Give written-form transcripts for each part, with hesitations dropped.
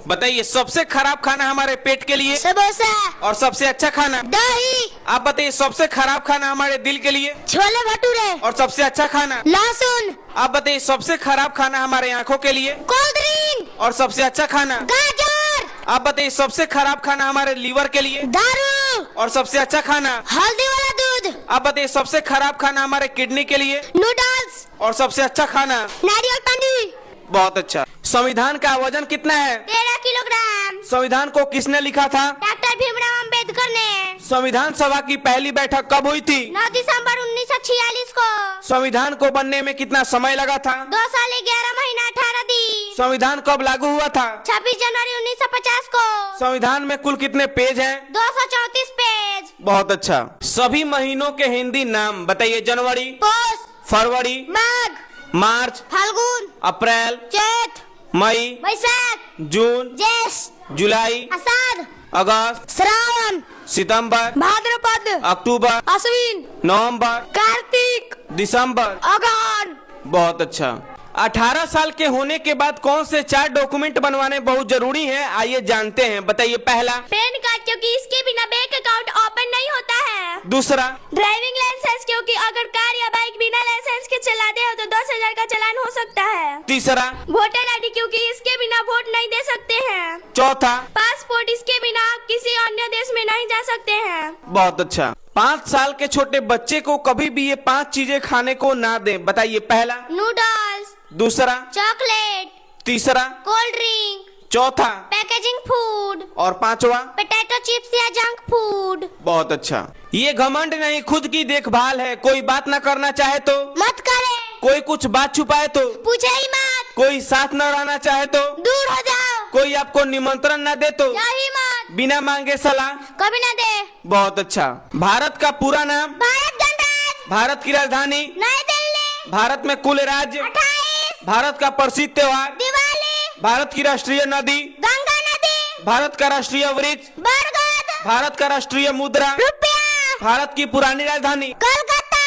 बताइए सबसे खराब खाना हमारे पेट के लिए। समोसा। और सबसे अच्छा खाना। दही। आप बताइए सबसे खराब खाना हमारे दिल के लिए। छोले भटूरे। और सबसे अच्छा खाना। लहसुन। आप बताइए सबसे खराब खाना हमारे आँखों के लिए। Cold drink. और सबसे अच्छा खाना। गाजर। आप बताइए सबसे खराब खाना हमारे लीवर के लिए। दारू। और सबसे अच्छा खाना। हल्दी वाला दूध। आप बताइए सबसे खराब खाना हमारे किडनी के लिए। नूडल्स। और सबसे अच्छा खाना। नारियल पानी। बहुत अच्छा। संविधान का वजन कितना है? 13 किलोग्राम। संविधान को किसने लिखा था? डॉक्टर भीमराव अंबेडकर ने। संविधान सभा की पहली बैठक कब हुई थी? 9 दिसंबर 1946 को। संविधान को बनने में कितना समय लगा था? 2 साल 11 महीना 18 दिन। संविधान कब लागू हुआ था? 26 जनवरी 1950 को। संविधान में कुल कितने पेज हैं? 234 पेज। बहुत अच्छा। सभी महीनों के हिंदी नाम बताइए। जनवरी, पौष, फरवरी, माघ, मार्च, फाल्गुन, अप्रैल, चैत, मई, वैशाख, जून, ज्येष्ठ, जुलाई, आषाढ़, अगस्त, श्रावण, सितंबर, भाद्रपद, अक्टूबर, अश्विन, नवंबर, कार्तिक, दिसंबर। अगहन। बहुत अच्छा। 18 साल के होने के बाद कौन से 4 डॉक्यूमेंट बनवाने बहुत जरूरी हैं? आइए जानते हैं। बताइए। पहला, पैन कार्ड, क्योंकि इसके बिना बैंक अकाउंट ओपन नहीं होता है। दूसरा, ड्राइविंग लाइसेंस, क्योंकि अगर कार या बाइक बिना लाइसेंस के चलाते हो तो 10,000 का चालान हो सकता है। तीसरा, वोटर आईडी, क्योंकि इसके बिना वोट नहीं दे सकते हैं। चौथा, पासपोर्ट, इसके बिना आप किसी अन्य देश में नहीं जा सकते हैं। बहुत अच्छा। 5 साल के छोटे बच्चे को कभी भी ये 5 चीजें खाने को ना दें। बताइए। पहला, नूडल्स, दूसरा, चॉकलेट, तीसरा, कोल्ड ड्रिंक, चौथा पैकेजिंग फूड, और पांचवा, पोटैटो चिप्स या जंक फूड। बहुत अच्छा। ये घमंड नहीं, खुद की देखभाल है। कोई बात ना करना चाहे तो मत करे। कोई कुछ बात छुपाए तो पूछे ही मत। कोई साथ न रहना चाहे तो दूर हो जाओ। कोई आपको निमंत्रण न दे तो यही मत। बिना मांगे सलाह कभी ना दे। बहुत अच्छा। भारत का पूरा नाम? भारत गणराज्य। भारत की राजधानी? नई दिल्ली। भारत में कुल राज्य? 28। भारत का प्रसिद्ध त्योहार? दिवाली। भारत की राष्ट्रीय नदी? गंगा नदी। भारत का राष्ट्रीय वृक्ष? बरगद। भारत का राष्ट्रीय मुद्रा? रुपया। भारत की पुरानी राजधानी? कोलकाता।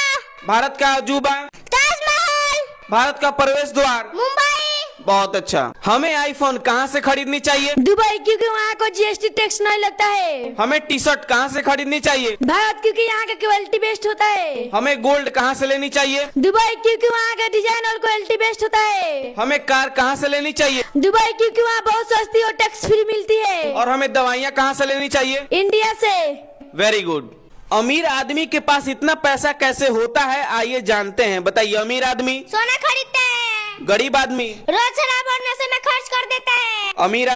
भारत का अजूबा? ताजमहल। भारत का प्रवेश द्वार? मुंबई। बहुत अच्छा। हमें आईफोन कहाँ से खरीदनी चाहिए? दुबई, क्योंकि वहाँ को जीएसटी टैक्स नहीं लगता है। हमें टी शर्ट कहाँ से खरीदनी चाहिए? भारत, क्योंकि यहाँ का क्वालिटी बेस्ट होता है। हमें गोल्ड कहाँ से लेनी चाहिए? दुबई, क्योंकि वहाँ का डिजाइन और क्वालिटी बेस्ट होता है। हमें कार कहाँ से लेनी चाहिए? दुबई, क्योंकि वहाँ बहुत सस्ती और टैक्स फ्री मिलती है। और हमें दवाइयाँ कहाँ से लेनी चाहिए? इंडिया से। Very good. अमीर आदमी के पास इतना पैसा कैसे होता है? आइए जानते हैं। बताइए। अमीर आदमी सोना खरीदते हैं। गरीब आदमी रोज शराब और नशे में खर्च कर देता है। अमीर